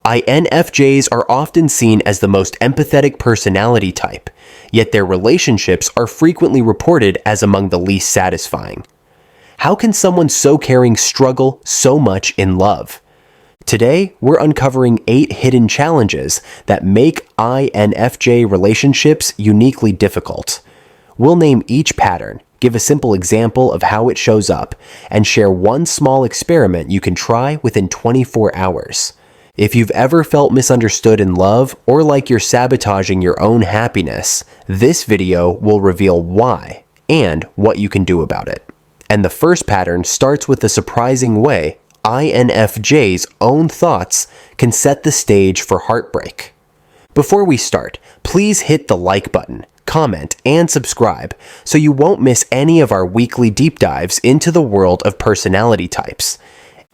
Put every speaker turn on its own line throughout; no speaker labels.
INFJs are often seen as the most empathetic personality type, yet their relationships are frequently reported as among the least satisfying. How can someone so caring struggle so much in love? Today, we're uncovering 8 hidden challenges that make INFJ relationships uniquely difficult. We'll name each pattern, give a simple example of how it shows up, and share one small experiment you can try within 24 hours. If you've ever felt misunderstood in love or like you're sabotaging your own happiness, this video will reveal why and what you can do about it. And the first pattern starts with the surprising way INFJ's own thoughts can set the stage for heartbreak. Before we start, please hit the like button, comment, and subscribe so you won't miss any of our weekly deep dives into the world of personality types.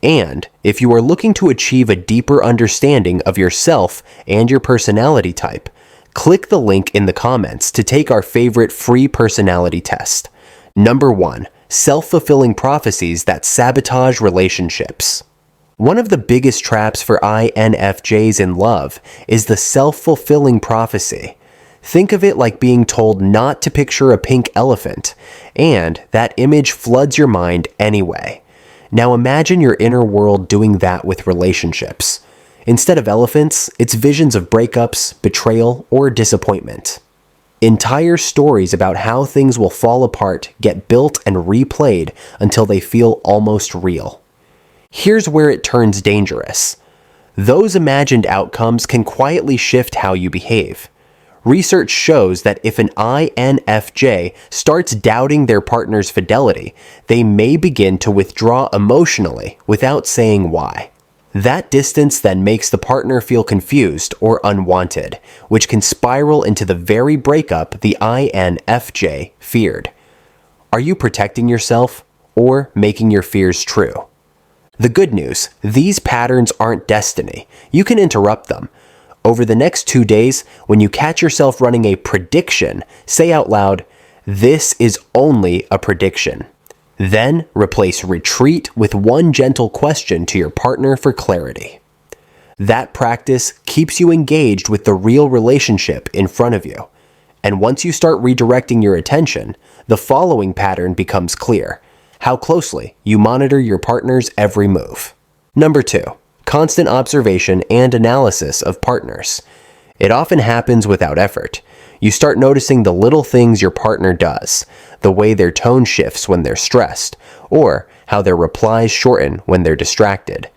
And if you are looking to achieve a deeper understanding of yourself and your personality type, click the link in the comments to take our favorite free personality test. Number 1. Self-fulfilling prophecies that sabotage relationships. One of the biggest traps for INFJs in love is the self-fulfilling prophecy. Think of it like being told not to picture a pink elephant, and that image floods your mind anyway. Now imagine your inner world doing that with relationships. Instead of elephants, it's visions of breakups, betrayal, or disappointment. Entire stories about how things will fall apart get built and replayed until they feel almost real. Here's where it turns dangerous. Those imagined outcomes can quietly shift how you behave. Research shows that if an INFJ starts doubting their partner's fidelity, they may begin to withdraw emotionally without saying why. That distance then makes the partner feel confused or unwanted, which can spiral into the very breakup the INFJ feared. Are you protecting yourself or making your fears true? The good news, these patterns aren't destiny. You can interrupt them. Over the next 2 days, when you catch yourself running a prediction, say out loud, "This is only a prediction." Then replace retreat with one gentle question to your partner for clarity. That practice keeps you engaged with the real relationship in front of you. And once you start redirecting your attention, the following pattern becomes clear: how closely you monitor your partner's every move. Number 2. Constant observation and analysis of partners. It often happens without effort. You start noticing the little things your partner does, the way their tone shifts when they're stressed, or how their replies shorten when they're distracted.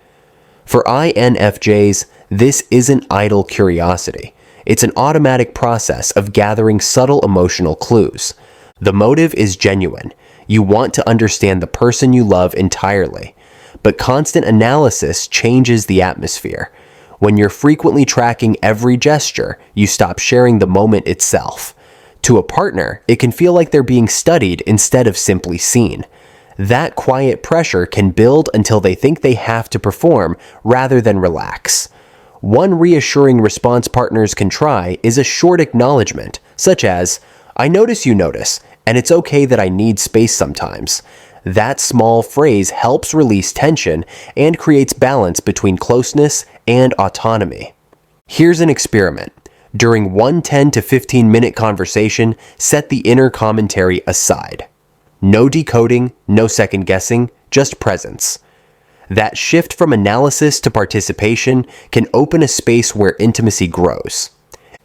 For INFJs, this isn't idle curiosity. It's an automatic process of gathering subtle emotional clues. The motive is genuine. You want to understand the person you love entirely. But constant analysis changes the atmosphere. When you're frequently tracking every gesture, you stop sharing the moment itself. To a partner, it can feel like they're being studied instead of simply seen. That quiet pressure can build until they think they have to perform rather than relax. One reassuring response partners can try is a short acknowledgement, such as, "I notice you notice, and it's okay that I need space sometimes." That small phrase helps release tension and creates balance between closeness and autonomy. Here's an experiment. During one 10 to 15-minute conversation, set the inner commentary aside. No decoding, no second guessing, just presence. That shift from analysis to participation can open a space where intimacy grows.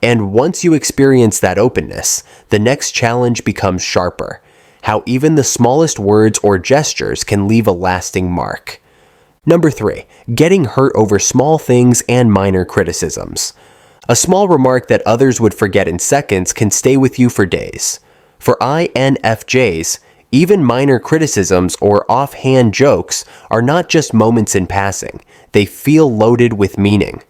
And once you experience that openness, the next challenge becomes sharper. How even the smallest words or gestures can leave a lasting mark. Number 3, getting hurt over small things and minor criticisms. A small remark that others would forget in seconds can stay with you for days. For INFJs, even minor criticisms or offhand jokes are not just moments in passing. They feel loaded with meaning.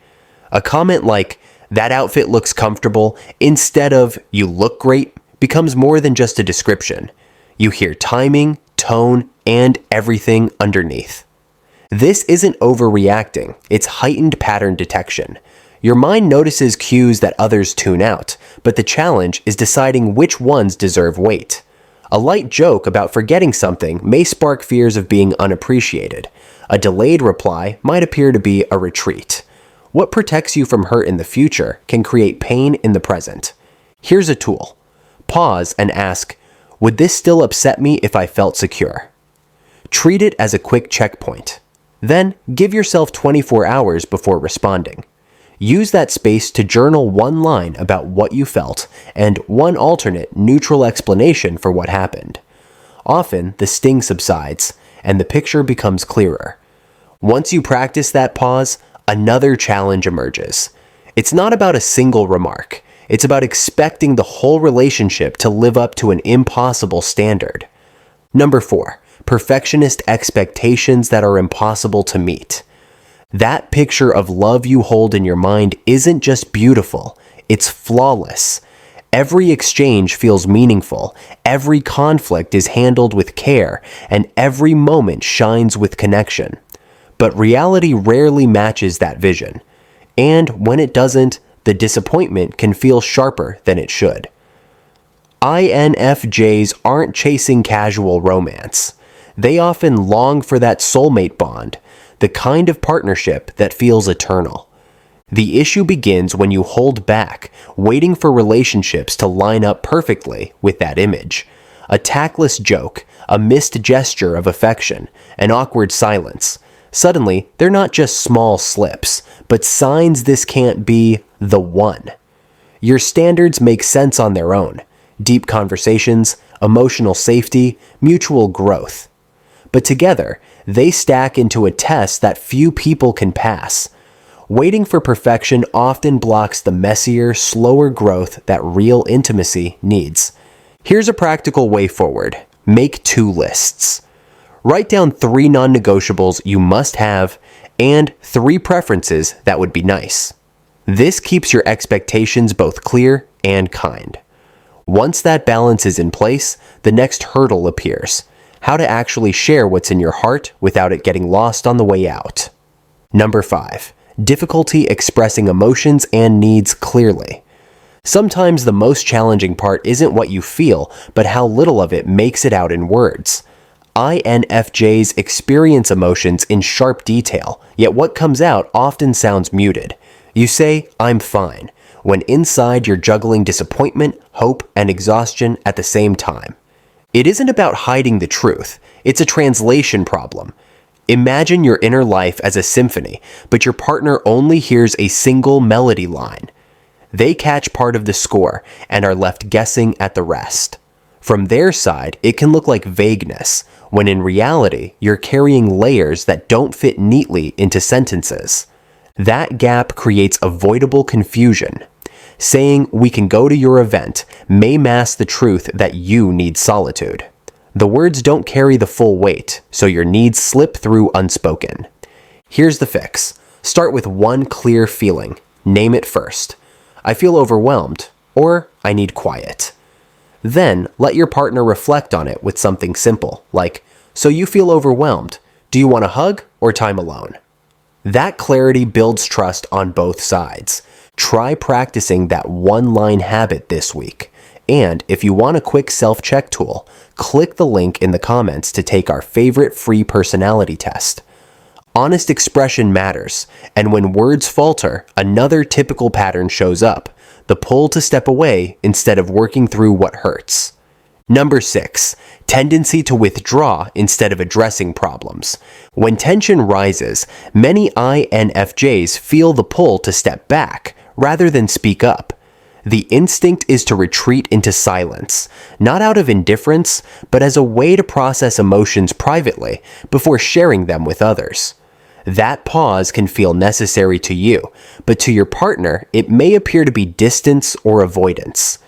A comment like, "That outfit looks comfortable," instead of "You look great," becomes more than just a description. You hear timing, tone, and everything underneath. This isn't overreacting, it's heightened pattern detection. Your mind notices cues that others tune out, but the challenge is deciding which ones deserve weight. A light joke about forgetting something may spark fears of being unappreciated. A delayed reply might appear to be a retreat. What protects you from hurt in the future can create pain in the present. Here's a tool. Pause and ask, would this still upset me if I felt secure? Treat it as a quick checkpoint. Then, give yourself 24 hours before responding. Use that space to journal one line about what you felt and one alternate, neutral explanation for what happened. Often, the sting subsides, and the picture becomes clearer. Once you practice that pause, another challenge emerges. It's not about a single remark. It's about expecting the whole relationship to live up to an impossible standard. Number 4, perfectionist expectations that are impossible to meet. That picture of love you hold in your mind isn't just beautiful, it's flawless. Every exchange feels meaningful, every conflict is handled with care, and every moment shines with connection. But reality rarely matches that vision. And when it doesn't, the disappointment can feel sharper than it should. INFJs aren't chasing casual romance. They often long for that soulmate bond, the kind of partnership that feels eternal. The issue begins when you hold back, waiting for relationships to line up perfectly with that image. A tactless joke, a missed gesture of affection, an awkward silence. Suddenly, they're not just small slips, but signs this can't be the one. Your standards make sense on their own. Deep conversations, emotional safety, mutual growth. But together, they stack into a test that few people can pass. Waiting for perfection often blocks the messier, slower growth that real intimacy needs. Here's a practical way forward. Make 2 lists. Write down 3 non-negotiables you must have and 3 preferences that would be nice. This keeps your expectations both clear and kind. Once that balance is in place, the next hurdle appears: how to actually share what's in your heart without it getting lost on the way out. Number 5, difficulty expressing emotions and needs clearly. Sometimes the most challenging part isn't what you feel, but how little of it makes it out in words. INFJs experience emotions in sharp detail, yet what comes out often sounds muted. You say, "I'm fine," when inside you're juggling disappointment, hope, and exhaustion at the same time. It isn't about hiding the truth, it's a translation problem. Imagine your inner life as a symphony, but your partner only hears a single melody line. They catch part of the score and are left guessing at the rest. From their side, it can look like vagueness, when in reality, you're carrying layers that don't fit neatly into sentences. That gap creates avoidable confusion. Saying, "we can go to your event," may mask the truth that you need solitude. The words don't carry the full weight, so your needs slip through unspoken. Here's the fix. Start with one clear feeling. Name it first. "I feel overwhelmed," or "I need quiet." Then, let your partner reflect on it with something simple, like, "So you feel overwhelmed. Do you want a hug or time alone?" That clarity builds trust on both sides. Try practicing that one-line habit this week. And if you want a quick self-check tool, click the link in the comments to take our favorite free personality test. Honest expression matters, and when words falter, another typical pattern shows up: the pull to step away instead of working through what hurts. Number 6, tendency to withdraw instead of addressing problems. When tension rises, many INFJs feel the pull to step back rather than speak up. The instinct is to retreat into silence, not out of indifference, but as a way to process emotions privately before sharing them with others. That pause can feel necessary to you, but to your partner, it may appear to be distance or avoidance.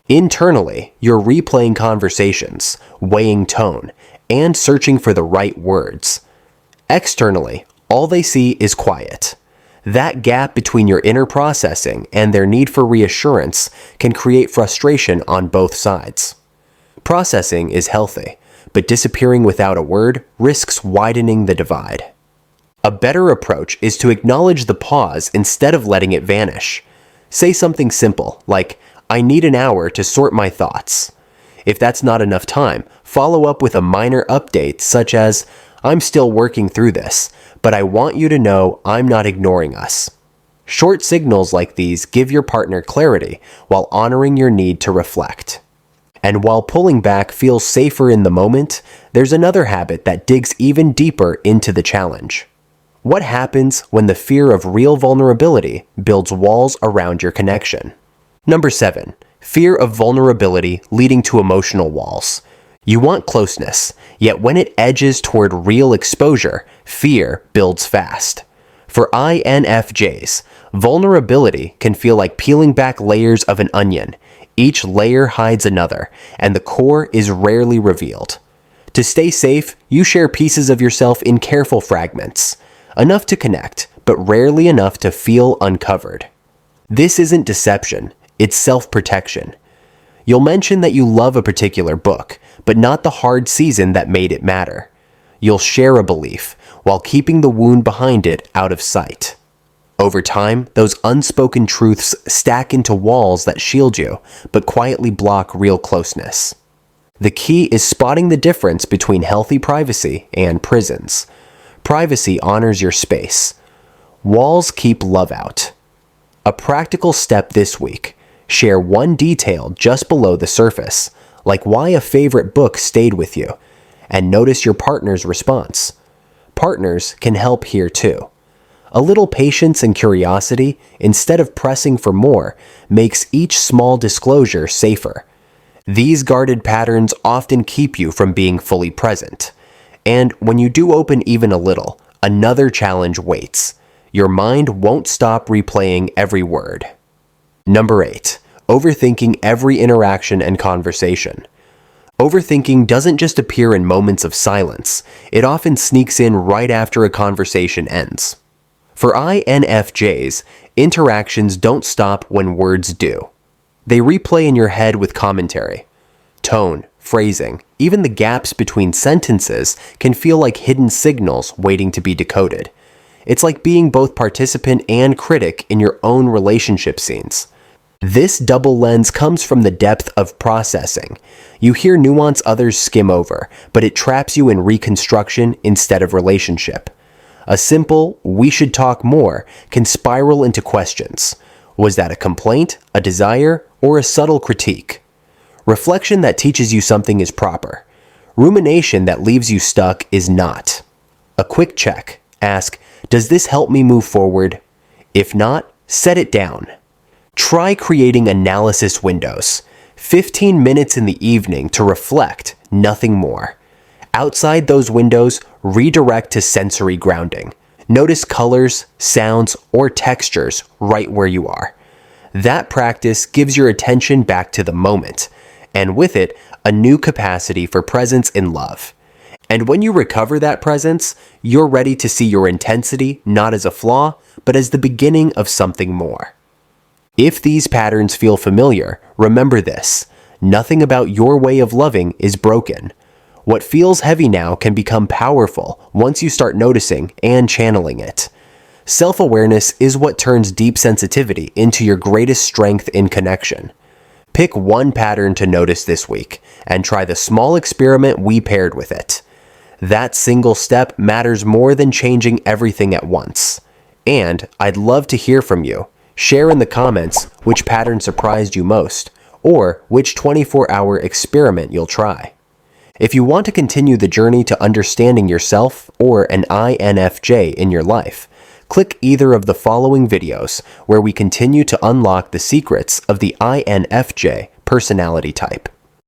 Internally, you're replaying conversations, weighing tone, and searching for the right words. Externally, all they see is quiet. That gap between your inner processing and their need for reassurance can create frustration on both sides. Processing is healthy, but disappearing without a word risks widening the divide. A better approach is to acknowledge the pause instead of letting it vanish. Say something simple, like, "I need an hour to sort my thoughts." If that's not enough time, follow up with a minor update such as, "I'm still working through this, but I want you to know I'm not ignoring us." Short signals like these give your partner clarity while honoring your need to reflect. And while pulling back feels safer in the moment, there's another habit that digs even deeper into the challenge. What happens when the fear of real vulnerability builds walls around your connection? Number 7. Fear of vulnerability leading to emotional walls. You want closeness, yet when it edges toward real exposure, fear builds fast. For INFJs, vulnerability can feel like peeling back layers of an onion. Each layer hides another, and the core is rarely revealed. To stay safe, you share pieces of yourself in careful fragments, enough to connect, but rarely enough to feel uncovered. This isn't deception, it's self-protection. You'll mention that you love a particular book, but not the hard season that made it matter. You'll share a belief, while keeping the wound behind it out of sight. Over time, those unspoken truths stack into walls that shield you, but quietly block real closeness. The key is spotting the difference between healthy privacy and prisons. Privacy honors your space. Walls keep love out. A practical step this week: share one detail just below the surface, like why a favorite book stayed with you, and notice your partner's response. Partners can help here too. A little patience and curiosity, instead of pressing for more, makes each small disclosure safer. These guarded patterns often keep you from being fully present. And when you do open even a little, another challenge waits. Your mind won't stop replaying every word. Number 8. Overthinking every interaction and conversation. Overthinking doesn't just appear in moments of silence. It often sneaks in right after a conversation ends. For INFJs, interactions don't stop when words do. They replay in your head with commentary. Tone, phrasing, even the gaps between sentences can feel like hidden signals waiting to be decoded. It's like being both participant and critic in your own relationship scenes. This double lens comes from the depth of processing. You hear nuance others skim over, but it traps you in reconstruction instead of relationship. A simple, "we should talk more," can spiral into questions. Was that a complaint, a desire, or a subtle critique? Reflection that teaches you something is proper. Rumination that leaves you stuck is not. A quick check. Ask, does this help me move forward? If not, set it down. Try creating analysis windows. 15 minutes in the evening to reflect, nothing more. Outside those windows, redirect to sensory grounding. Notice colors, sounds, or textures right where you are. That practice gives your attention back to the moment, and with it, a new capacity for presence in love. And when you recover that presence, you're ready to see your intensity not as a flaw, but as the beginning of something more. If these patterns feel familiar, remember this: nothing about your way of loving is broken. What feels heavy now can become powerful once you start noticing and channeling it. Self-awareness is what turns deep sensitivity into your greatest strength in connection. Pick one pattern to notice this week, and try the small experiment we paired with it. That single step matters more than changing everything at once. And I'd love to hear from you. Share in the comments which pattern surprised you most, or which 24-hour experiment you'll try. If you want to continue the journey to understanding yourself or an INFJ in your life, click either of the following videos where we continue to unlock the secrets of the INFJ personality type.